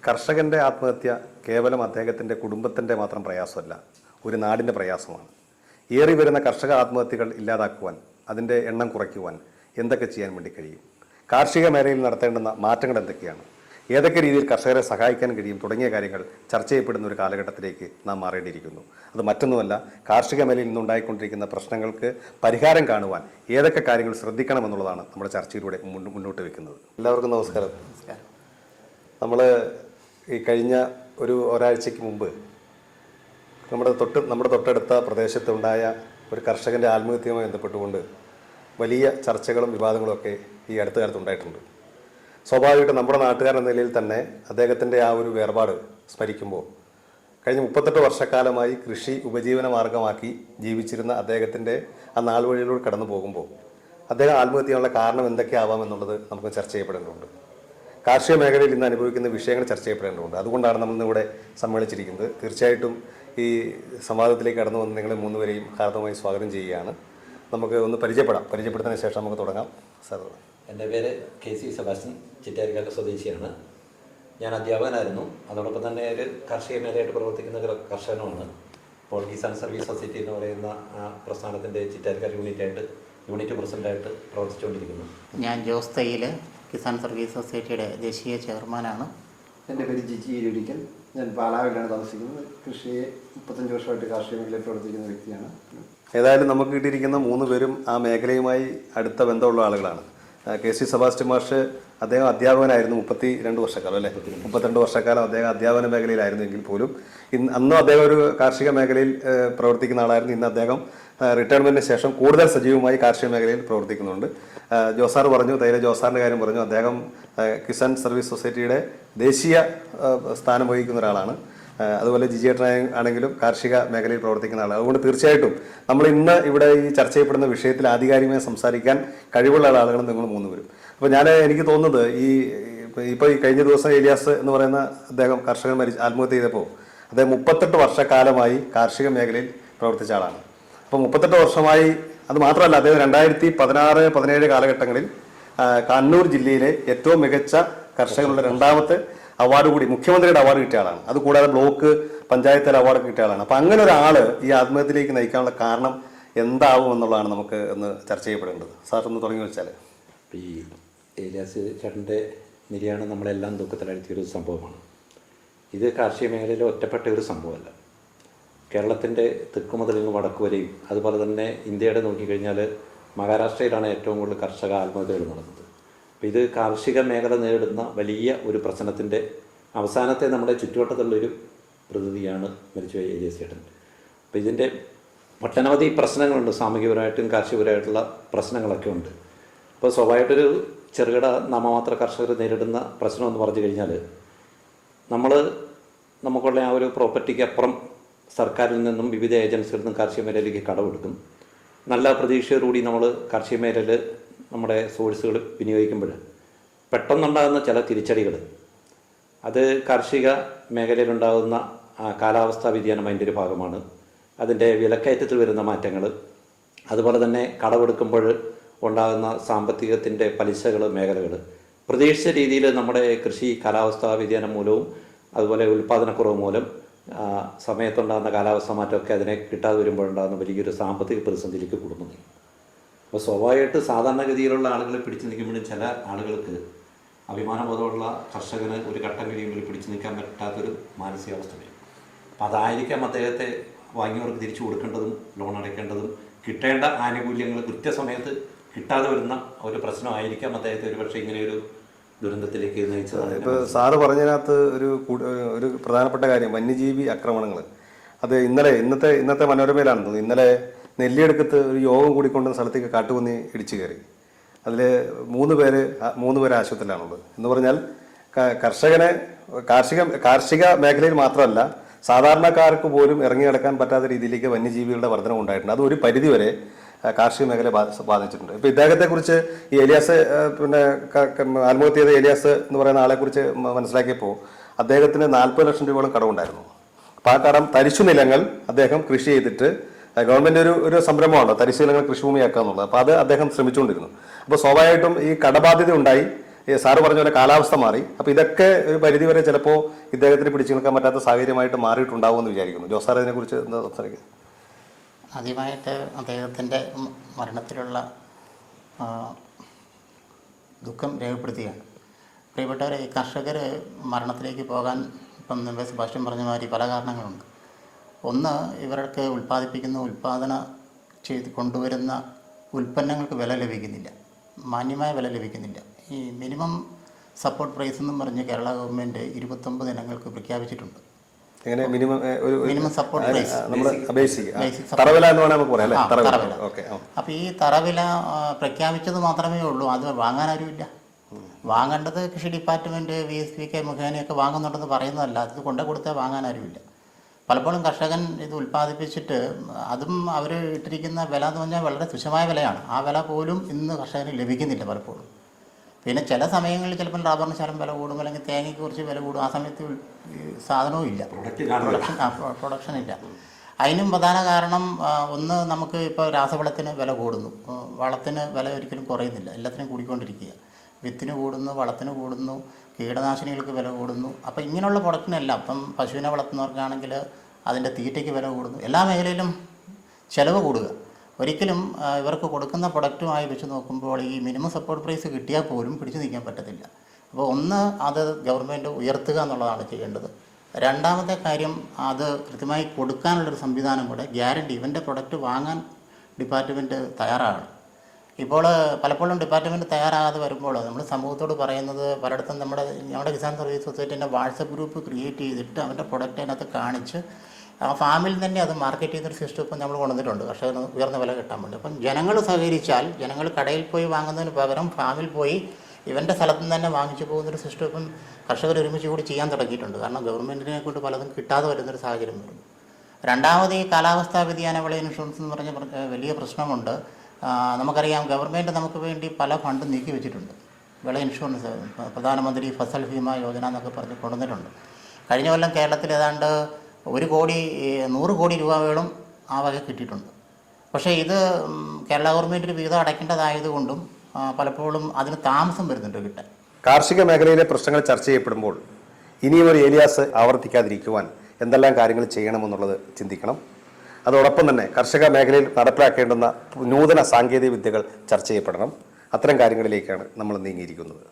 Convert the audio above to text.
കർഷകന്റെ ആത്മഹത്യ കേവലം അദ്ദേഹത്തിൻ്റെ കുടുംബത്തിൻ്റെ മാത്രം പ്രയാസമല്ല, ഒരു നാടിൻ്റെ പ്രയാസമാണ്. ഏറി വരുന്ന കർഷക ആത്മഹത്യകൾ ഇല്ലാതാക്കുവാൻ, അതിൻ്റെ എണ്ണം കുറയ്ക്കുവാൻ എന്തൊക്കെ ചെയ്യാൻ വേണ്ടി കഴിയും? കാർഷിക മേഖലയിൽ നടത്തേണ്ടുന്ന മാറ്റങ്ങൾ എന്തൊക്കെയാണ്? ഏതൊക്കെ രീതിയിൽ കർഷകരെ സഹായിക്കാൻ കഴിയും? തുടങ്ങിയ കാര്യങ്ങൾ ചർച്ച ചെയ്യപ്പെടുന്ന ഒരു കാലഘട്ടത്തിലേക്ക് നാം മാറേണ്ടിയിരിക്കുന്നു. അത് മറ്റൊന്നുമല്ല, കാർഷിക മേഖലയിൽ നിന്നുണ്ടായിക്കൊണ്ടിരിക്കുന്ന പ്രശ്നങ്ങൾക്ക് പരിഹാരം കാണുവാൻ ഏതൊക്കെ കാര്യങ്ങൾ ശ്രദ്ധിക്കണമെന്നുള്ളതാണ് നമ്മുടെ ചർച്ചയിലൂടെ മുന്നോട്ട് വെക്കുന്നത്. എല്ലാവർക്കും നമസ്കാരം. നമ്മൾ ഈ കഴിഞ്ഞ ഒരാഴ്ചയ്ക്ക് മുമ്പ് നമ്മുടെ തൊട്ടടുത്ത പ്രദേശത്തുണ്ടായ ഒരു കർഷകൻ്റെ ആത്മഹത്യയുമായി ബന്ധപ്പെട്ടുകൊണ്ട് വലിയ ചർച്ചകളും വിവാദങ്ങളും ഒക്കെ ഈ അടുത്ത കാലത്ത് ഉണ്ടായിട്ടുണ്ട്. സ്വാഭാവികമായിട്ട് നമ്മുടെ നാട്ടുകാർ എന്ന നിലയിൽ തന്നെ അദ്ദേഹത്തിൻ്റെ ആ ഒരു വേർപാട് സ്മരിക്കുമ്പോൾ കഴിഞ്ഞ 38 വർഷക്കാലമായി കൃഷി ഉപജീവന മാർഗമാക്കി ജീവിച്ചിരുന്ന അദ്ദേഹത്തിൻ്റെ ആ നാൾ വഴിയിലൂടെ കടന്നു പോകുമ്പോൾ അദ്ദേഹം ആത്മഹത്യ ചെയ്യാനുള്ള കാരണം എന്തൊക്കെയാവാമെന്നുള്ളത് നമുക്ക് ചർച്ച ചെയ്യപ്പെടേണ്ടതുണ്ട്. കാർഷിക മേഖലയിൽ ഇന്ന് അനുഭവിക്കുന്ന വിഷയങ്ങൾ ചർച്ച ചെയ്യപ്പെടേണ്ടതുണ്ട്. അതുകൊണ്ടാണ് നമ്മൾ ഇന്നിവിടെ സമ്മേളിച്ചിരിക്കുന്നത്. തീർച്ചയായിട്ടും ഈ സംവാദത്തിലേക്ക് കടന്നു വന്ന് നിങ്ങളെ മൂന്നുപേരെയും ഹാർദമായി സ്വാഗതം ചെയ്യുകയാണ്. നമുക്ക് ഒന്ന് പരിചയപ്പെടുന്നതിന് ശേഷം നമുക്ക് തുടങ്ങാം. സാർ, എൻ്റെ പേര് KC സെബാസ്റ്റ്യൻ, ചിറ്റാരിക്കാല സ്വദേശിയാണ്. ഞാൻ അധ്യാപകനായിരുന്നു. അതോടൊപ്പം തന്നെ ഒരു കാർഷിക മേഖലയായിട്ട് പ്രവർത്തിക്കുന്ന കർഷകനുമാണ്. ഇപ്പോൾ കിസാൻ സർവീസ് സൊസൈറ്റി എന്ന് പറയുന്ന ആ പ്രസ്ഥാനത്തിൻ്റെ ചിറ്റാരിക്കാൽ യൂണിറ്റ് പ്രസിഡൻ്റായിട്ട് പ്രവർത്തിച്ചുകൊണ്ടിരിക്കുന്നു. ഞാൻ ജോസ് തയ്യിൽ, കിസാൻ സർവീസ് സൊസൈറ്റിയുടെ ദേശീയ ചെയർമാനാണ്. എൻ്റെ പേര് ജിജി ഇരൊരിക്കൽ. ഞാൻ പാലാവിലാണ് താമസിക്കുന്നത്. കൃഷിയെ 35 വർഷമായിട്ട് കാർഷിക മേഖലയിൽ പ്രവർത്തിക്കുന്ന വ്യക്തിയാണ്. ഏതായാലും നമുക്ക് കിട്ടിയിരിക്കുന്ന 3 പേരും ആ മേഖലയുമായി അടുത്ത ബന്ധമുള്ള ആളുകളാണ്. KC സെബാസ്റ്റ്യൻ മാഷ് അദ്ദേഹം അധ്യാപകനായിരുന്നു 32 വർഷക്കാലം, അല്ലേ? 32 വർഷക്കാലം അദ്ദേഹം അധ്യാപന മേഖലയിലായിരുന്നെങ്കിൽ പോലും അന്നും അദ്ദേഹം ഒരു കാർഷിക മേഖലയിൽ പ്രവർത്തിക്കുന്ന ആളായിരുന്നു. ഇന്ന് അദ്ദേഹം റിട്ടയർമെൻറ്റിന് ശേഷം കൂടുതൽ സജീവമായി കാർഷിക മേഖലയിൽ പ്രവർത്തിക്കുന്നുണ്ട്. ജോസാർ പറഞ്ഞു, തൈല ജോസാറിൻ്റെ കാര്യം പറഞ്ഞു. അദ്ദേഹം കിസാൻ സർവീസ് സൊസൈറ്റിയുടെ ദേശീയ സ്ഥാനം വഹിക്കുന്ന ഒരാളാണ്. അതുപോലെ ജിജിയേട്ടൻ ആണെങ്കിലും കാർഷിക മേഖലയിൽ പ്രവർത്തിക്കുന്ന ആളാണ്. അതുകൊണ്ട് തീർച്ചയായിട്ടും നമ്മൾ ഇന്ന് ഇവിടെ ഈ ചർച്ച ചെയ്യപ്പെടുന്ന വിഷയത്തിൽ ആധികാരികമായി സംസാരിക്കാൻ കഴിവുള്ള ആളുകളും നിങ്ങൾ 3 പേരും. അപ്പോൾ എനിക്ക് തോന്നുന്നത് ഇപ്പോൾ ഈ കഴിഞ്ഞ ദിവസം ഏലിയാസ് എന്ന് പറയുന്ന അദ്ദേഹം കർഷകൻ ആത്മഹത്യ ചെയ്തപ്പോൾ അദ്ദേഹം 38 വർഷക്കാലമായി കാർഷിക മേഖലയിൽ പ്രവർത്തിച്ച ആളാണ്. അപ്പോൾ 38 വർഷമായി, അത് മാത്രമല്ല അദ്ദേഹം 2016-17 കാലഘട്ടങ്ങളിൽ കണ്ണൂർ ജില്ലയിലെ ഏറ്റവും മികച്ച കർഷകനുള്ള 2ാമത്തെ അവാർഡ് കൂടി, മുഖ്യമന്ത്രിയുടെ അവാർഡ് കിട്ടിയ ആളാണ്. അതുകൂടാതെ ബ്ലോക്ക് പഞ്ചായത്തിൽ അവാർഡ് കിട്ടിയ ആളാണ്. അപ്പം അങ്ങനെ ഒരാൾ ഈ ആത്മഹത്യയിലേക്ക് നയിക്കാനുള്ള കാരണം എന്താവും എന്നുള്ളതാണ് നമുക്ക് ഒന്ന് ചർച്ച ചെയ്യപ്പെടേണ്ടത്. സാർ ഒന്ന് തുടങ്ങി വെച്ചാൽ. ഈ ഏലിയാസ് ചേട്ടൻ്റെ നിര്യാണം നമ്മളെല്ലാം ദുഃഖത്തിലഴുത്തിയൊരു സംഭവമാണ്. ഇത് കാർഷിക മേഖലയിലെ ഒറ്റപ്പെട്ട ഒരു സംഭവമല്ല. കേരളത്തിൻ്റെ തെക്ക് മുതൽ ഇങ്ങ് വടക്ക് വരെയും, അതുപോലെ തന്നെ ഇന്ത്യയുടെ നോക്കിക്കഴിഞ്ഞാൽ മഹാരാഷ്ട്രയിലാണ് ഏറ്റവും കൂടുതൽ കർഷക ആത്മഹത്യകൾ നടന്നത്. അപ്പോൾ ഇത് കാർഷിക മേഖല നേരിടുന്ന വലിയ ഒരു പ്രശ്നത്തിൻ്റെ അവസാനത്തെ നമ്മുടെ ചുറ്റുവട്ടത്തുള്ളൊരു പ്രതിനിധിയാണ് മരിച്ചുപോയ ഏലിയാസ് ചേട്ടൻ. അപ്പോൾ ഇതിൻ്റെ ഒട്ടനവധി പ്രശ്നങ്ങളുണ്ട്, സാമൂഹികപരമായിട്ടും കാർഷികപരമായിട്ടുള്ള പ്രശ്നങ്ങളൊക്കെ ഉണ്ട്. അപ്പോൾ സ്വാഭാവികമായിട്ടൊരു ചെറുകിട നാമമാത്ര കർഷകർ നേരിടുന്ന പ്രശ്നം എന്ന് പറഞ്ഞു കഴിഞ്ഞാൽ, നമുക്കുള്ള ആ ഒരു പ്രോപ്പർട്ടിക്ക് അപ്പുറം സർക്കാരിൽ നിന്നും വിവിധ ഏജൻസികളിൽ നിന്നും കാർഷിക മേഖലയിലേക്ക് കടമെടുക്കും. നല്ല പ്രതീക്ഷയോടുകൂടി നമ്മൾ കാർഷിക മേഖലയിൽ നമ്മുടെ സോഴ്സുകൾ വിനിയോഗിക്കുമ്പോൾ പെട്ടെന്നുണ്ടാകുന്ന ചില തിരിച്ചടികൾ, അത് കാർഷിക മേഖലയിലുണ്ടാകുന്ന കാലാവസ്ഥാ വ്യതിയാനം അതിൻ്റെ ഒരു ഭാഗമാണ്. അതിൻ്റെ വിലക്കയറ്റത്തിൽ വരുന്ന മാറ്റങ്ങൾ, അതുപോലെ തന്നെ കടമെടുക്കുമ്പോൾ ഉണ്ടാകുന്ന സാമ്പത്തികത്തിൻ്റെ പലിശകൾ, മേഖലകൾ പ്രതീക്ഷിച്ച രീതിയിൽ നമ്മുടെ കൃഷി കാലാവസ്ഥാ വ്യതിയാനം മൂലവും അതുപോലെ ഉൽപ്പാദനക്കുറവ് മൂലം സമയത്തുണ്ടാകുന്ന കാലാവസ്ഥ മാറ്റമൊക്കെ അതിനെ കിട്ടാതെ വരുമ്പോഴുണ്ടാകുന്ന വലിയൊരു സാമ്പത്തിക പ്രതിസന്ധിയിലേക്ക് കൊടുക്കുന്നു. അപ്പോൾ സ്വാഭാവികമായിട്ട് സാധാരണഗതിയിലുള്ള ആളുകളെ പിടിച്ചു നിൽക്കുമ്പോഴും ചില ആളുകൾക്ക് അഭിമാനബോധമുള്ള കർഷകന് ഒരു ഘട്ടം കഴിയുമ്പോൾ പിടിച്ചു നിൽക്കാൻ പറ്റാത്തൊരു മാനസികാവസ്ഥ വരും. അപ്പോൾ അതായിരിക്കാം അദ്ദേഹത്തെ വാങ്ങിയവർക്ക് തിരിച്ചു കൊടുക്കേണ്ടതും ലോൺ അടയ്ക്കേണ്ടതും കിട്ടേണ്ട ആനുകൂല്യങ്ങൾ കൃത്യസമയത്ത് കിട്ടാതെ വരുന്ന ഒരു പ്രശ്നമായിരിക്കാം അദ്ദേഹത്തെ ഒരുപക്ഷെ ഇങ്ങനെയൊരു ദുരന്തത്തിലേക്ക് നയിച്ചതാണ്. ഇപ്പോൾ സാറ് പറഞ്ഞതിനകത്ത് ഒരു പ്രധാനപ്പെട്ട കാര്യം വന്യജീവി ആക്രമണങ്ങൾ. അത് ഇന്നത്തെ മനോരമയിലാണെന്ന് തോന്നുന്നു. ഇന്നലെ നെല്ലിയെടുക്കത്ത് ഒരു യോഗം കൂടിക്കൊണ്ടുന്ന സ്ഥലത്തേക്ക് കാട്ടുപന്നി ഇടിച്ചു കയറി. അതിൽ 3 പേര് ആശുപത്രിയിലാണുള്ളത്. എന്ന് പറഞ്ഞാൽ കാർഷിക മേഖലയിൽ മാത്രമല്ല, സാധാരണക്കാർക്ക് പോലും ഇറങ്ങി നടക്കാൻ പറ്റാത്ത രീതിയിലേക്ക് വന്യജീവികളുടെ വർധനം ഉണ്ടായിട്ടുണ്ട്. അത് ഒരു പരിധിവരെ കാർഷിക മേഖല ബാധിച്ചിട്ടുണ്ട്. ഇപ്പോൾ ഇദ്ദേഹത്തെക്കുറിച്ച് ഈ ഏലിയാസ് ആത്മഹത്യ ചെയ്ത ഏലിയാസ് എന്ന് പറയുന്ന ആളെക്കുറിച്ച് മനസ്സിലാക്കിയപ്പോൾ അദ്ദേഹത്തിന് 40 ലക്ഷം രൂപയോളം കടമുണ്ടായിരുന്നു. അപ്പോൾ ആ കടം തരിശു നിലങ്ങൾ അദ്ദേഹം കൃഷി ചെയ്തിട്ട് ഗവൺമെന്റ് ഒരു സംരംഭമാണ് തരിശു നിലങ്ങൾ കൃഷിഭൂമിയാക്കുക എന്നുള്ളത്. അപ്പോൾ അത് അദ്ദേഹം ശ്രമിച്ചുകൊണ്ടിരുന്നു. അപ്പോൾ സ്വാഭാവികമായിട്ടും ഈ കടബാധ്യത ഉണ്ടായി. സാറ് പറഞ്ഞ പോലെ കാലാവസ്ഥ മാറി. അപ്പോൾ ഇതൊക്കെ ഒരു പരിധിവരെ ചിലപ്പോൾ ഇദ്ദേഹത്തിന് പിടിച്ചു നിൽക്കാൻ പറ്റാത്ത സാഹചര്യമായിട്ട് മാറിയിട്ടുണ്ടാവുമെന്ന് വിചാരിക്കുന്നു. ജോസാർ ഇതിനെക്കുറിച്ച് എന്താ സംസാരിക്കുക? ആദ്യമായിട്ട് അദ്ദേഹത്തിൻ്റെ മരണത്തിലുള്ള ദുഃഖം രേഖപ്പെടുത്തുകയാണ്. പ്രിയപ്പെട്ടവരെ, ഈ കർഷകർ മരണത്തിലേക്ക് പോകാൻ ഇപ്പം മുമ്പേ സെബാസ്റ്റ്യൻ പറഞ്ഞ മാതിരി പല കാരണങ്ങളുണ്ട്. ഒന്ന്, ഇവർക്ക് ഉൽപ്പാദന ചെയ്ത് കൊണ്ടുവരുന്ന ഉൽപ്പന്നങ്ങൾക്ക് വില ലഭിക്കുന്നില്ല, മാന്യമായ വില ലഭിക്കുന്നില്ല. ഈ മിനിമം സപ്പോർട്ട് പ്രൈസ് എന്നും പറഞ്ഞ് കേരള ഗവൺമെൻറ് 29 ഇനങ്ങൾക്ക് പ്രഖ്യാപിച്ചിട്ടുണ്ട്. എങ്ങനെ മിനിമം സപ്പോർട്ട് പ്രൈസ്, തറവില എന്ന് വേണമെങ്കിൽ നമുക്ക് പറയാം അല്ലേ? തറവില. അപ്പോൾ ഈ തറവില പ്രഖ്യാപിച്ചത് മാത്രമേ ഉള്ളൂ, അത് വാങ്ങാനാരുമില്ല. വാങ്ങേണ്ടത് കൃഷി ഡിപ്പാർട്ട്മെൻറ്റ് VSPK മുഖേനയൊക്കെ വാങ്ങുന്നുണ്ടെന്ന് പറയുന്നതല്ല, അത് കൊണ്ടു കൊടുത്താൽ വാങ്ങാനാരുമില്ല. പലപ്പോഴും കർഷകൻ ഇത് ഉൽപ്പാദിപ്പിച്ചിട്ട് അതും അവർ ഇട്ടിരിക്കുന്ന വില എന്ന് പറഞ്ഞാൽ വളരെ തുച്ഛമായ വിലയാണ്. ആ വില പോലും ഇന്ന് കർഷകന് ലഭിക്കുന്നില്ല പലപ്പോഴും. പിന്നെ ചില സമയങ്ങളിൽ ചിലപ്പോൾ റബ്ബറിന് ശകലം വില കൂടും, അല്ലെങ്കിൽ തേങ്ങയ്ക്ക് കുറച്ച് വില കൂടും. ആ സമയത്ത് സാധനവും ഇല്ല, പ്രൊഡക്ഷൻ ഇല്ല. അതിനും പ്രധാന കാരണം ഒന്ന്, നമുക്ക് ഇപ്പോൾ രാസവളത്തിന് വില കൂടുന്നു, വളത്തിന് വില ഒരിക്കലും കുറയുന്നില്ല, എല്ലാത്തിനും കൂടിക്കൊണ്ടിരിക്കുക. വിത്തിന് കൂടുന്നു, വളത്തിന് കൂടുന്നു, കീടനാശിനികൾക്ക് വില കൂടുന്നു. അപ്പോൾ ഇങ്ങനെയുള്ള പ്രൊഡക്റ്റിനെല്ലാം, ഇപ്പം പശുവിനെ വളർത്തുന്നവർക്കാണെങ്കിൽ അതിൻ്റെ തീറ്റയ്ക്ക് വില കൂടുന്നു. എല്ലാ മേഖലയിലും ചിലവ് കൂടുക. ഒരിക്കലും ഇവർക്ക് കൊടുക്കുന്ന പ്രൊഡക്റ്റുമായി വെച്ച് നോക്കുമ്പോൾ ഈ മിനിമം സപ്പോർട്ട് പ്രൈസ് കിട്ടിയാൽ പോലും പിടിച്ചു നിൽക്കാൻ പറ്റത്തില്ല. അപ്പോൾ ഒന്ന്, അത് ഗവൺമെൻറ് ഉയർത്തുക എന്നുള്ളതാണ് ചെയ്യേണ്ടത്. രണ്ടാമത്തെ കാര്യം, അത് കൃത്യമായി കൊടുക്കാനുള്ളൊരു സംവിധാനം കൂടെ, ഗ്യാരണ്ടി, ഇവൻ്റെ പ്രൊഡക്റ്റ് വാങ്ങാൻ ഡിപ്പാർട്ട്മെൻറ്റ് തയ്യാറാകണം. ഇപ്പോൾ പലപ്പോഴും ഡിപ്പാർട്ട്മെൻറ്റ് തയ്യാറാകാതെ വരുമ്പോൾ നമ്മൾ സമൂഹത്തോട് പറയുന്നത്, പലയിടത്തും നമ്മുടെ കിസാൻ സർവീസ് സൊസൈറ്റീൻ്റെ വാട്സപ്പ് ഗ്രൂപ്പ് ക്രിയേറ്റ് ചെയ്തിട്ട് അവൻ്റെ പ്രൊഡക്റ്റ് അതിനകത്ത് കാണിച്ച് ആ ഫാമിൽ തന്നെ അത് മാർക്കറ്റ് ചെയ്യുന്നൊരു സിസ്റ്റം ഇപ്പം നമ്മൾ കൊണ്ടുവന്നിട്ടുണ്ട്, കർഷകന് ഉയർന്ന വില കിട്ടാൻ വേണ്ടി. അപ്പം ജനങ്ങൾ സഹകരിച്ചാൽ, ജനങ്ങൾ കടയിൽ പോയി വാങ്ങുന്നതിന് പകരം ഫാമിൽ പോയി ഇവൻ്റെ സ്ഥലത്ത് നിന്ന് തന്നെ വാങ്ങിച്ചു പോകുന്നൊരു സിസ്റ്റം ഇപ്പം കർഷകർ ഒരുമിച്ച് കൂടി ചെയ്യാൻ തുടങ്ങിയിട്ടുണ്ട്. കാരണം ഗവൺമെൻറ്റിനെ കൊണ്ട് പലതും കിട്ടാതെ വരുന്നൊരു സാഹചര്യം വരും. രണ്ടാമത്, ഈ കാലാവസ്ഥാ വ്യതിയാന വിള ഇൻഷുറൻസ് എന്ന് പറഞ്ഞ വലിയ പ്രശ്നമുണ്ട്. നമുക്കറിയാം, ഗവൺമെൻറ് നമുക്ക് വേണ്ടി പല ഫണ്ടും നീക്കി വെച്ചിട്ടുണ്ട്. വിള ഇൻഷുറൻസ്, പ്രധാനമന്ത്രി ഫസൽ ഭീമ യോജന എന്നൊക്കെ പറഞ്ഞ് കൊണ്ടുവന്നിട്ടുണ്ട്. കഴിഞ്ഞ കൊല്ലം കേരളത്തിൽ ഏതാണ്ട് 100 കോടി രൂപകളും ആ വക കിട്ടിയിട്ടുണ്ട്. പക്ഷേ ഇത് കേരള ഗവൺമെൻറ്റിന് വിഹിതം അടയ്ക്കേണ്ടതായതുകൊണ്ടും പലപ്പോഴും അതിന് താമസം വരുന്നുണ്ട് കിട്ടാൻ. കാർഷിക മേഖലയിലെ പ്രശ്നങ്ങൾ ചർച്ച ചെയ്യപ്പെടുമ്പോൾ ഇനിയും ഒരു ഏലിയാസ് ആവർത്തിക്കാതിരിക്കുവാൻ എന്തെല്ലാം കാര്യങ്ങൾ ചെയ്യണമെന്നുള്ളത് ചിന്തിക്കണം. അതോടൊപ്പം തന്നെ കർഷക മേഖലയിൽ നടപ്പിലാക്കേണ്ടുന്ന നൂതന സാങ്കേതിക വിദ്യകൾ ചർച്ച ചെയ്യപ്പെടണം. അത്തരം കാര്യങ്ങളിലേക്കാണ് നമ്മൾ നീങ്ങിയിരിക്കുന്നത്.